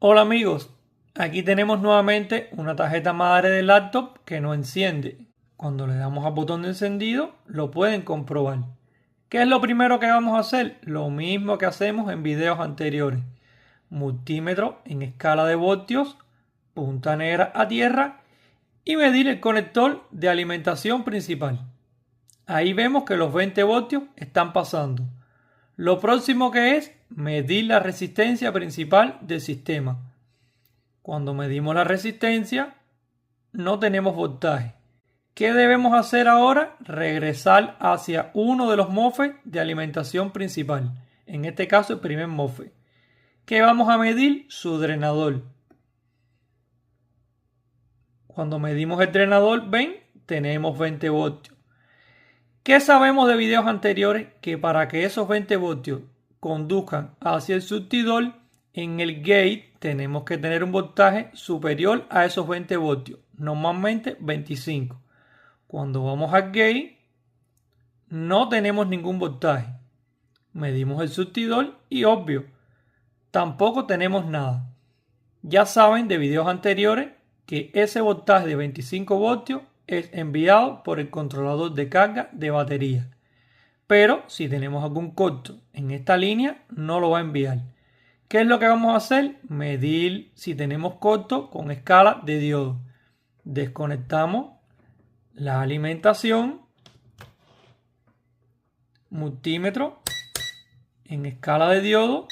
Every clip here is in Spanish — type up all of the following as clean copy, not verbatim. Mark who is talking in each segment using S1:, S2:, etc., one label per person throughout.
S1: Hola amigos, aquí tenemos nuevamente una tarjeta madre de laptop que no enciende. Cuando le damos al botón de encendido lo pueden comprobar. ¿Qué es lo primero que vamos a hacer? Lo mismo que hacemos en videos anteriores. Multímetro en escala de voltios, punta negra a tierra y medir el conector de alimentación principal. Ahí vemos que los 20 voltios están pasando. Lo próximo que es medir la resistencia principal del sistema. Cuando medimos la resistencia, no tenemos voltaje. ¿Qué debemos hacer ahora? Regresar hacia uno de los MOSFET de alimentación principal. En este caso, el primer MOSFET. ¿Qué vamos a medir? Su drenador. Cuando medimos el drenador, ven, tenemos 20 voltios. ¿Qué sabemos de videos anteriores? Que para que esos 20 voltios conduzcan hacia el surtidor, en el gate tenemos que tener un voltaje superior a esos 20 voltios, normalmente 25. Cuando vamos al gate, no tenemos ningún voltaje. Medimos el surtidor y obvio, tampoco tenemos nada. Ya saben de videos anteriores que ese voltaje de 25 voltios es enviado por el controlador de carga de batería. Pero si tenemos algún corto en esta línea, no lo va a enviar. ¿Qué es lo que vamos a hacer? Medir si tenemos corto con escala de diodo. Desconectamos la alimentación, multímetro en escala de diodo.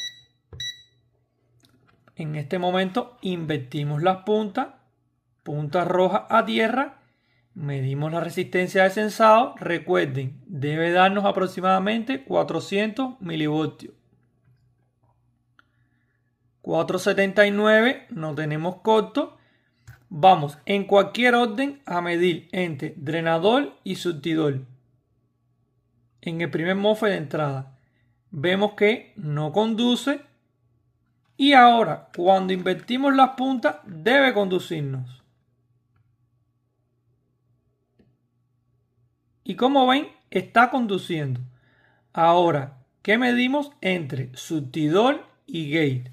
S1: En este momento invertimos las puntas, punta roja a tierra, medimos la resistencia de sensado. Recuerden, debe darnos aproximadamente 400 milivoltios. 479, no tenemos corto. Vamos en cualquier orden a medir entre drenador y surtidor. En el primer MOSFET de entrada vemos que no conduce y ahora cuando invertimos las puntas debe conducirnos. Y como ven, está conduciendo. Ahora, ¿qué medimos entre surtidor y gate?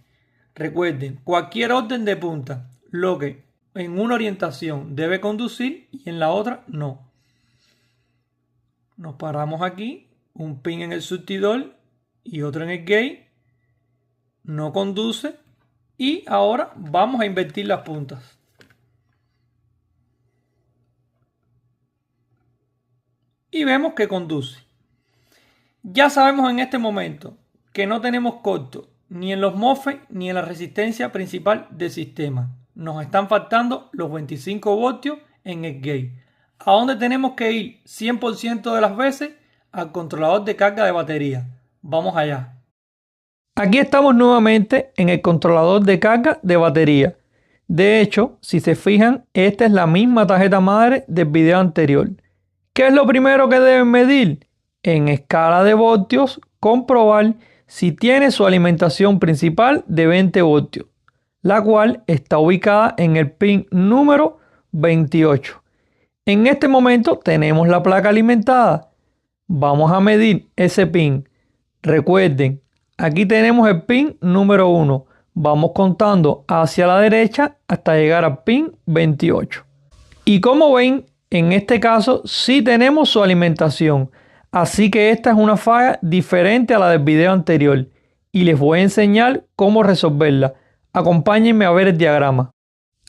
S1: Recuerden, cualquier orden de punta, lo que en una orientación debe conducir y en la otra no. Nos paramos aquí, un pin en el surtidor y otro en el gate. No conduce y ahora vamos a invertir las puntas. Y vemos que conduce. Ya sabemos en este momento que no tenemos corto ni en los MOSFET ni en la resistencia principal del sistema. Nos están faltando los 25 voltios en el gate. ¿A dónde tenemos que ir 100% de las veces? Al controlador de carga de batería. Vamos allá. Aquí estamos nuevamente en el controlador de carga de batería. De hecho, si se fijan, esta es la misma tarjeta madre del video anterior. ¿Qué es lo primero que deben medir? En escala de voltios, comprobar si tiene su alimentación principal de 20 voltios, la cual está ubicada en el pin número 28. En este momento tenemos la placa alimentada. Vamos a medir ese pin. Recuerden, aquí tenemos el pin número 1. Vamos contando hacia la derecha hasta llegar al pin 28. Y como ven, en este caso sí tenemos su alimentación. Así que esta es una falla diferente a la del video anterior y les voy a enseñar cómo resolverla. Acompáñenme a ver el diagrama.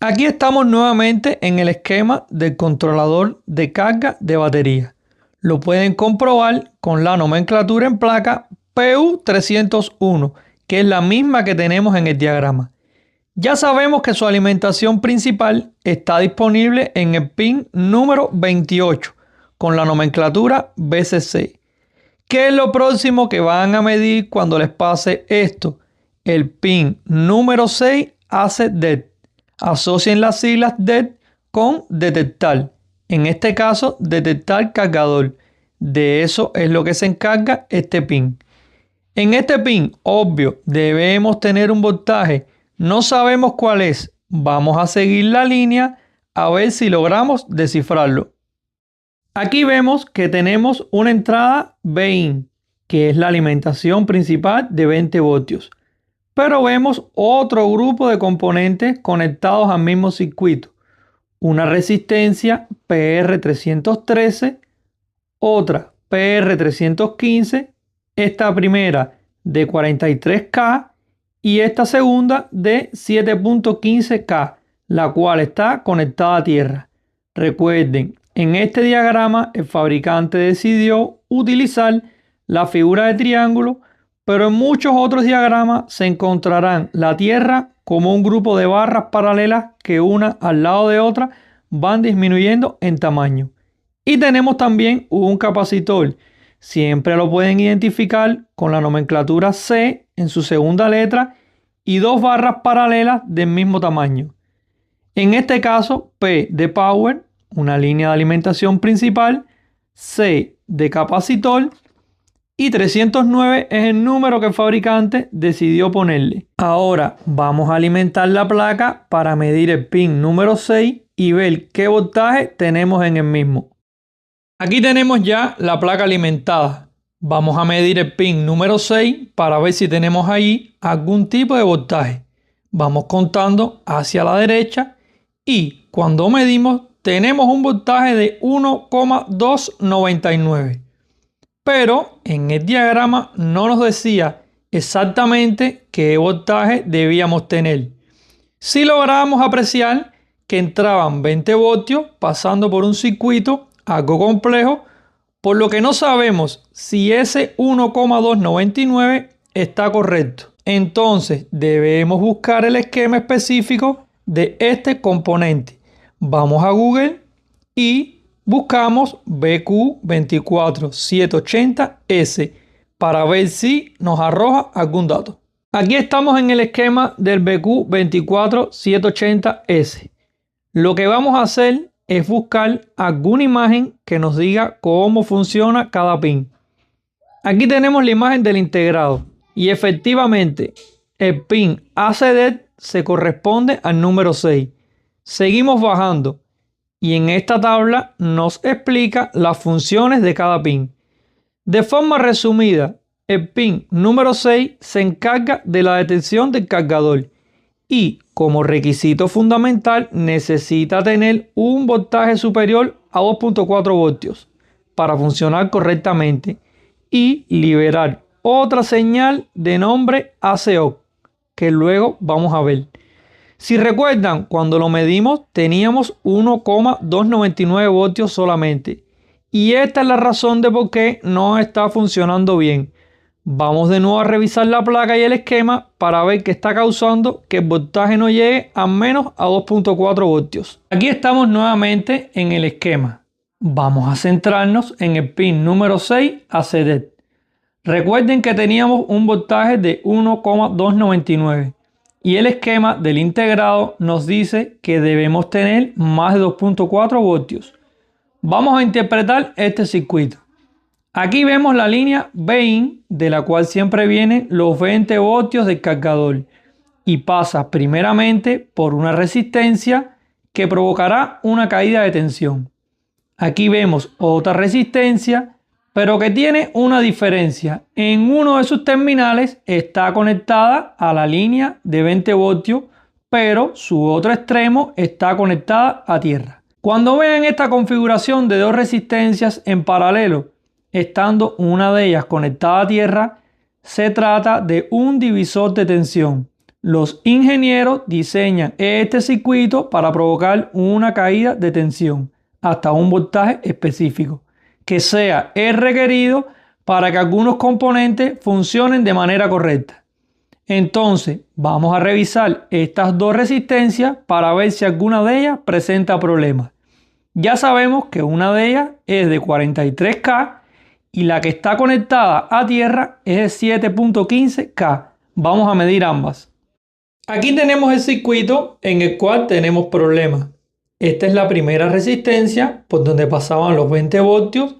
S1: Aquí estamos nuevamente en el esquema del controlador de carga de batería. Lo pueden comprobar con la nomenclatura en placa PU301, que es la misma que tenemos en el diagrama. Ya sabemos que su alimentación principal está disponible en el pin número 28 con la nomenclatura BCC. ¿Qué es lo próximo que van a medir cuando les pase esto? El pin número 6 hace DET. Asocien las siglas DET con detectar. En este caso, detectar cargador. De eso es lo que se encarga este pin. En este pin, obvio, debemos tener un voltaje. No sabemos cuál es. Vamos a seguir la línea a ver si logramos descifrarlo. Aquí vemos que tenemos una entrada BIN, que es la alimentación principal de 20 voltios. pero vemos otro grupo de componentes conectados al mismo circuito. Una resistencia PR313, otra PR315, esta primera de 43K y esta segunda de 7.15K, la cual está conectada a tierra. Recuerden, en este diagrama el fabricante decidió utilizar la figura de triángulo, pero en muchos otros diagramas se encontrarán la tierra como un grupo de barras paralelas que una al lado de otra van disminuyendo en tamaño. Y tenemos también un capacitor. Siempre lo pueden identificar con la nomenclatura C en su segunda letra y dos barras paralelas del mismo tamaño. En este caso, P de power, una línea de alimentación principal, C de capacitor y 309 es el número que el fabricante decidió ponerle. Ahora vamos a alimentar la placa para medir el pin número 6 y ver qué voltaje tenemos en el mismo. Aquí tenemos ya la placa alimentada. Vamos a medir el pin número 6 para ver si tenemos ahí algún tipo de voltaje. Vamos contando hacia la derecha y cuando medimos tenemos un voltaje de 1,299. Pero en el diagrama no nos decía exactamente qué voltaje debíamos tener. Sí lográbamos apreciar que entraban 20 voltios pasando por un circuito algo complejo, por lo que no sabemos si ese 1,299 está correcto. Entonces debemos buscar el esquema específico de este componente. Vamos a Google y buscamos BQ24780S para ver si nos arroja algún dato. Aquí estamos en el esquema del BQ24780S. Lo que vamos a hacer es buscar alguna imagen que nos diga cómo funciona cada pin. Aquí tenemos la imagen del integrado y efectivamente el pin ACD se corresponde al número 6. Seguimos bajando y en esta tabla nos explica las funciones de cada pin. De forma resumida, el pin número 6 se encarga de la detección del cargador y como requisito fundamental necesita tener un voltaje superior a 2.4 voltios para funcionar correctamente y liberar otra señal de nombre ACO que luego vamos a ver. Si recuerdan, cuando lo medimos teníamos 1,299 voltios solamente y esta es la razón de por qué no está funcionando bien. Vamos de nuevo a revisar la placa y el esquema para ver qué está causando que el voltaje no llegue a menos a 2.4 voltios. Aquí estamos nuevamente en el esquema. Vamos a centrarnos en el pin número 6 ACD. Recuerden que teníamos un voltaje de 1,299 y el esquema del integrado nos dice que debemos tener más de 2.4 voltios. Vamos a interpretar este circuito. Aquí vemos la línea BIN, de la cual siempre vienen los 20 voltios del cargador y pasa primeramente por una resistencia que provocará una caída de tensión. Aquí vemos otra resistencia, pero que tiene una diferencia. En uno de sus terminales está conectada a la línea de 20 voltios, pero su otro extremo está conectada a tierra. Cuando vean esta configuración de dos resistencias en paralelo, estando una de ellas conectada a tierra, se trata de un divisor de tensión. Los ingenieros diseñan este circuito para provocar una caída de tensión hasta un voltaje específico, que sea el requerido para que algunos componentes funcionen de manera correcta. Entonces, vamos a revisar estas dos resistencias para ver si alguna de ellas presenta problemas. Ya sabemos que una de ellas es de 43K y la que está conectada a tierra es de 7.15K. Vamos a medir ambas. Aquí tenemos el circuito en el cual tenemos problemas. Esta es la primera resistencia por donde pasaban los 20 voltios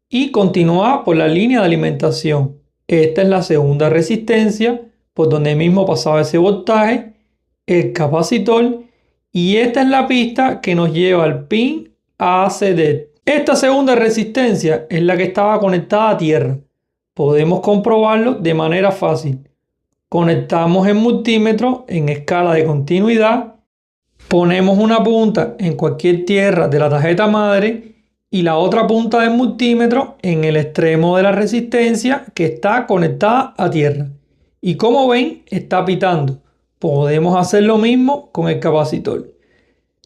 S1: y continuaba por la línea de alimentación. Esta es la segunda resistencia por donde mismo pasaba ese voltaje, el capacitor, y esta es la pista que nos lleva al pin ACD. Esta segunda resistencia es la que estaba conectada a tierra. Podemos comprobarlo de manera fácil. Conectamos el multímetro en escala de continuidad, ponemos una punta en cualquier tierra de la tarjeta madre y la otra punta del multímetro en el extremo de la resistencia que está conectada a tierra. Y como ven, está pitando. Podemos hacer lo mismo con el capacitor.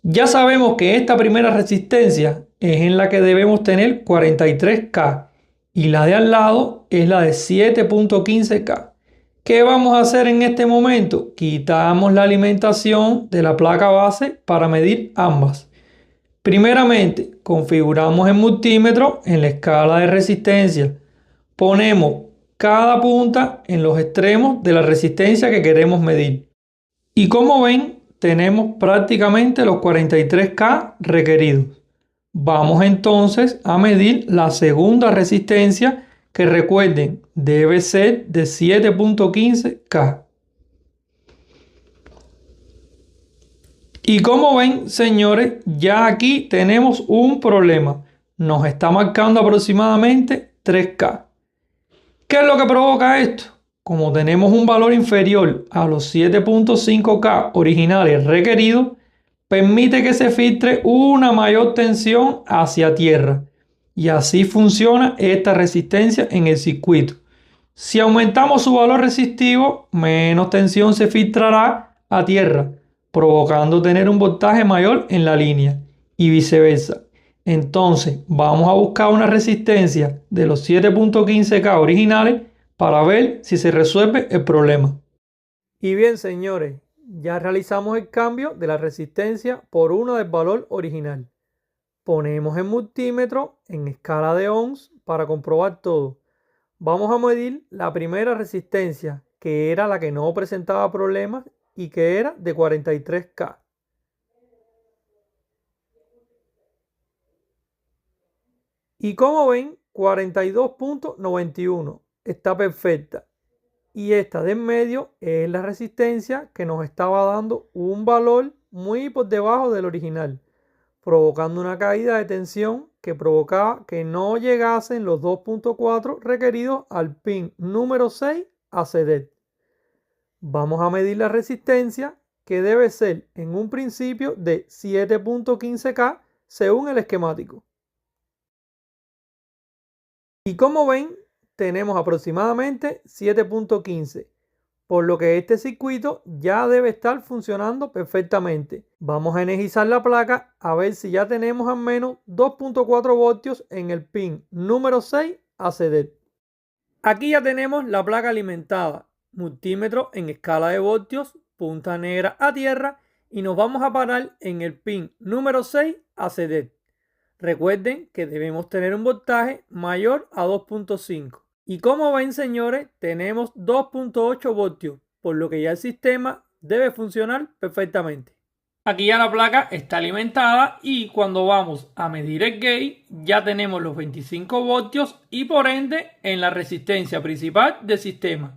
S1: Ya sabemos que esta primera resistencia es en la que debemos tener 43K y la de al lado es la de 7.15K. ¿Qué vamos a hacer en este momento? Quitamos la alimentación de la placa base para medir ambas. Primeramente, configuramos el multímetro en la escala de resistencia. Ponemos cada punta en los extremos de la resistencia que queremos medir. Y como ven, tenemos prácticamente los 43K requeridos. Vamos entonces a medir la segunda resistencia, que recuerden debe ser de 7.15K. Y como ven, señores, ya aquí tenemos un problema. Nos está marcando aproximadamente 3K. ¿Qué es lo que provoca esto? Como tenemos un valor inferior a los 7.5K originales requeridos, permite que se filtre una mayor tensión hacia tierra. Y así funciona esta resistencia en el circuito. Si aumentamos su valor resistivo, menos tensión se filtrará a tierra, provocando tener un voltaje mayor en la línea y viceversa. Entonces vamos a buscar una resistencia de los 7.15K originales para ver si se resuelve el problema. Y bien, señores, ya realizamos el cambio de la resistencia por una del valor original. Ponemos el multímetro en escala de ohms para comprobar todo. Vamos a medir la primera resistencia, que era la que no presentaba problemas y que era de 43K. Y como ven, 42.91 está perfecta. Y esta de en medio es la resistencia que nos estaba dando un valor muy por debajo del original, provocando una caída de tensión que provocaba que no llegasen los 2.4 requeridos al pin número 6 a ceder. Vamos a medir la resistencia, que debe ser en un principio de 7.15K según el esquemático. Y como ven, tenemos aproximadamente 7.15, por lo que este circuito ya debe estar funcionando perfectamente. Vamos a energizar la placa a ver si ya tenemos al menos 2.4 voltios en el pin número 6 a ceder. Aquí ya tenemos la placa alimentada, multímetro en escala de voltios, punta negra a tierra, y nos vamos a parar en el pin número 6 a ceder. Recuerden que debemos tener un voltaje mayor a 2.5. Y como ven, señores, tenemos 2.8 voltios, por lo que ya el sistema debe funcionar perfectamente. Aquí ya la placa está alimentada y cuando vamos a medir el gate ya tenemos los 25 voltios y por ende en la resistencia principal del sistema.